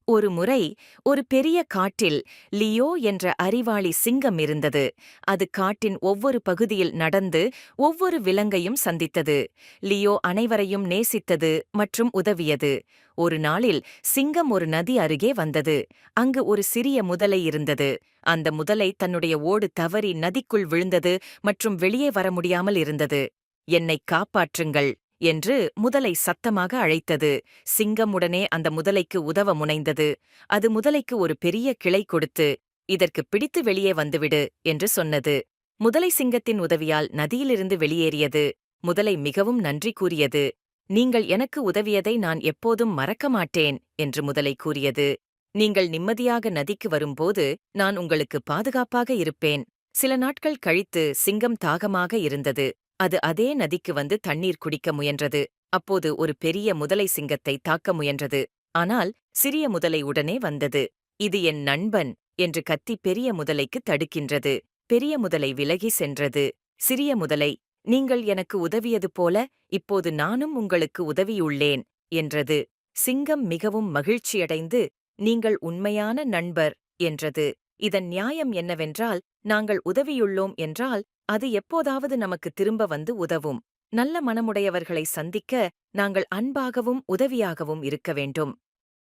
ஒரு முறை ஒரு பெரிய காட்டில் லியோ என்ற அறிவாளி சிங்கம் இருந்தது. அது காட்டின் ஒவ்வொரு பகுதியில் நடந்து ஒவ்வொரு விலங்கையும் சந்தித்தது. லியோ அனைவரையும் நேசித்தது மற்றும் உதவியது. ஒரு நாளில் சிங்கம் ஒரு நதி அருகே வந்தது. அங்கு ஒரு சிறிய முதலை இருந்தது. அந்த முதலை தன்னுடைய ஓடு தவறி நதிக்குள் விழுந்தது மற்றும் வெளியே வர முடியாமல் இருந்தது. என்னைக் காப்பாற்றுங்கள் என்று முதலை சத்தமாக அழைத்தது. சிங்கம் உடனே அந்த முதலைக்கு உதவ முனைந்தது. அது முதலைக்கு ஒரு பெரிய கிளை கொடுத்து, இதற்கு பிடித்து வெளியே வந்துவிடு என்று சொன்னது. முதலை சிங்கத்தின் உதவியால் நதியிலிருந்து வெளியேறியது. முதலை மிகவும் நன்றி கூறியது. நீங்கள் எனக்கு உதவியதை நான் எப்போதும் மறக்க மாட்டேன் என்று முதலை கூறியது. நீங்கள் நிம்மதியாக நதிக்கு வரும்போது நான் உங்களுக்கு பாதுகாப்பாக இருப்பேன். சில நாட்கள் கழித்து சிங்கம் தாகமாக இருந்தது. அது அதே நதிக்கு வந்து தண்ணீர் குடிக்க முயன்றது. அப்போது ஒரு பெரிய முதலை சிங்கத்தை தாக்க முயன்றது. ஆனால் சிறிய முதலை உடனே வந்தது. இது என் நண்பன் என்று கத்தி பெரிய முதலைக்கு தடுக்கின்றது. பெரிய முதலை விலகி சென்றது. சிறிய முதலை, நீங்கள் எனக்கு உதவியது போல இப்போது நானும் உங்களுக்கு உதவியுள்ளேன் என்றது. சிங்கம் மிகவும் மகிழ்ச்சியடைந்து, நீங்கள் உண்மையான நண்பர் என்றது. இதன் நியாயம் என்னவென்றால், நாங்கள் உதவியுள்ளோம் என்றால் அது எப்போதாவது நமக்கு திரும்ப வந்து உதவும். நல்ல மனமுடையவர்களை சந்திக்க நாங்கள் அன்பாகவும் உதவியாகவும் இருக்க வேண்டும்.